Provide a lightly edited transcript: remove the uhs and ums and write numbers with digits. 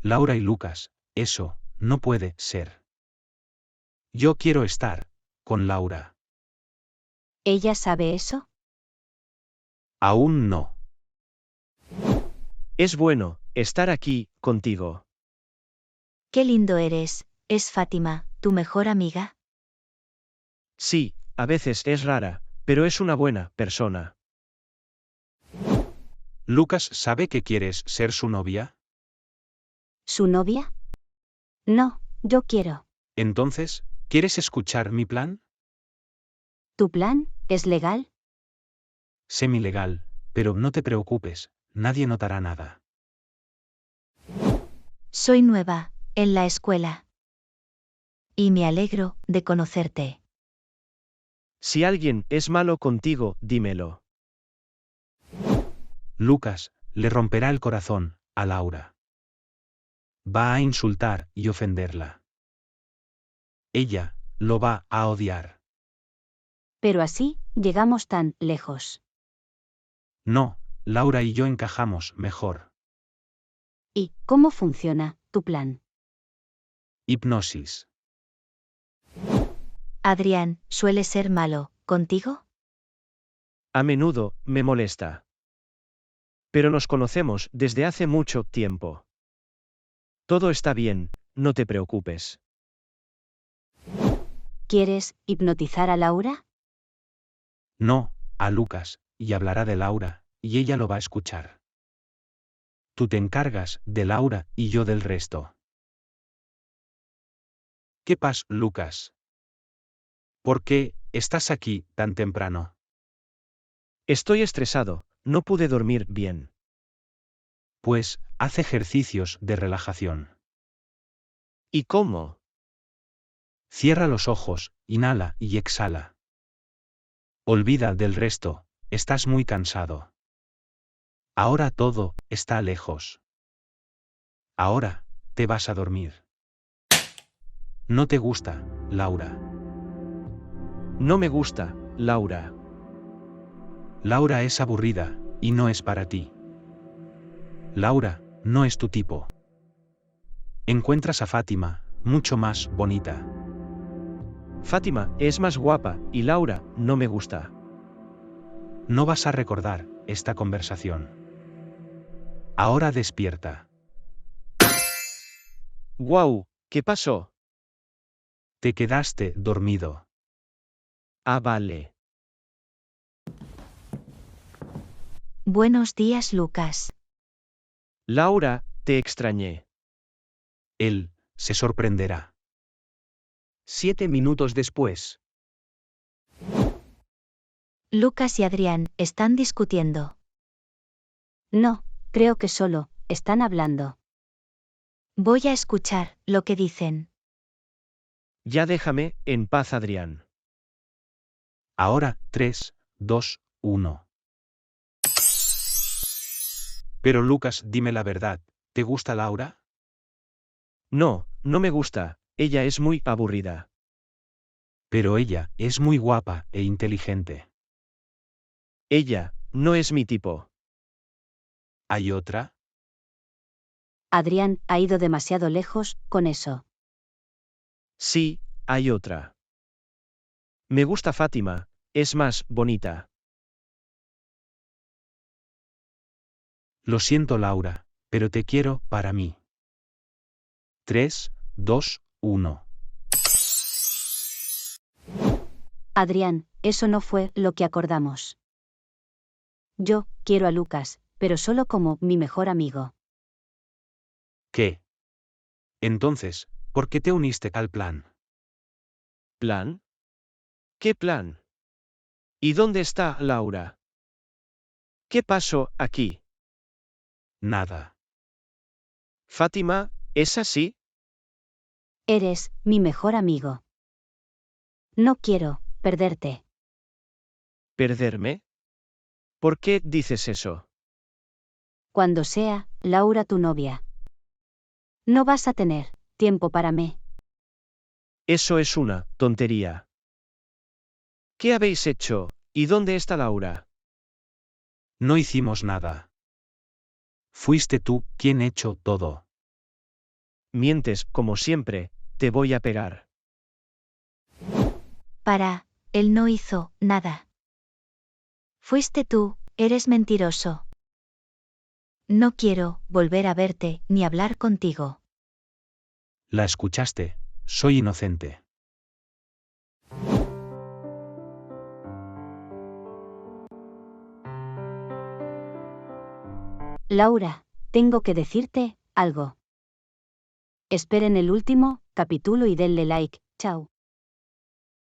Laura y Lucas, eso, no puede ser. Yo quiero estar con Laura. ¿Ella sabe eso? Aún no. Es bueno estar aquí contigo. Qué lindo eres, ¿es Fátima, tu mejor amiga? Sí, a veces es rara, pero es una buena persona. ¿Lucas sabe que quieres ser su novia? ¿Su novia? No, yo quiero. Entonces, ¿quieres escuchar mi plan? ¿Tu plan es legal? Semi-legal, pero no te preocupes, nadie notará nada. Soy nueva, en la escuela. Y me alegro de conocerte. Si alguien es malo contigo, dímelo. Lucas, le romperá el corazón a Laura. Va a insultar y ofenderla. Ella lo va a odiar. Pero así, llegamos tan lejos. No, Laura y yo encajamos mejor. ¿Y cómo funciona tu plan? Hipnosis. Adrián, ¿suele ser malo contigo? A menudo me molesta. Pero nos conocemos desde hace mucho tiempo. Todo está bien, no te preocupes. ¿Quieres hipnotizar a Laura? No, a Lucas, y hablará de Laura, y ella lo va a escuchar. Tú te encargas de Laura y yo del resto. ¿Qué pasa, Lucas? ¿Por qué estás aquí tan temprano? Estoy estresado, no pude dormir bien. Pues, haz ejercicios de relajación. ¿Y cómo? Cierra los ojos, inhala y exhala. Olvida del resto, estás muy cansado. Ahora todo está lejos. Ahora, te vas a dormir. ¿No te gusta, Laura? No me gusta, Laura. Laura es aburrida, y no es para ti. Laura, no es tu tipo. Encuentras a Fátima, mucho más bonita. Fátima es más guapa, y Laura no me gusta. No vas a recordar esta conversación. Ahora despierta. ¡Guau! ¿Qué pasó? Te quedaste dormido. Ah, vale. Buenos días, Lucas. Laura, te extrañé. Él se sorprenderá. 7 minutos después. Lucas y Adrián están discutiendo. No, creo que solo están hablando. Voy a escuchar lo que dicen. Ya déjame en paz, Adrián. Ahora, 3, 2, 1. Pero Lucas, dime la verdad, ¿te gusta Laura? No, no me gusta, ella es muy aburrida. Pero ella es muy guapa e inteligente. Ella no es mi tipo. ¿Hay otra? Adrián ha ido demasiado lejos con eso. Sí, hay otra. Me gusta Fátima, es más bonita. Lo siento, Laura, pero te quiero para mí. 3, 2, 1. Adrián, eso no fue lo que acordamos. Yo quiero a Lucas, pero solo como mi mejor amigo. ¿Qué? Entonces, ¿por qué te uniste al plan? ¿Plan? ¿Qué plan? ¿Y dónde está Laura? ¿Qué pasó aquí? Nada. Fátima, ¿es así? Eres mi mejor amigo. No quiero perderte. ¿Perderme? ¿Por qué dices eso? Cuando sea Laura tu novia. No vas a tener tiempo para mí. Eso es una tontería. ¿Qué habéis hecho? ¿Y dónde está Laura? No hicimos nada. Fuiste tú quien hecho todo. Mientes, como siempre, te voy a pegar. Él no hizo nada. Fuiste tú, eres mentiroso. No quiero volver a verte ni hablar contigo. La escuchaste, soy inocente. Laura, tengo que decirte algo. Esperen el último capítulo y denle like. Chao.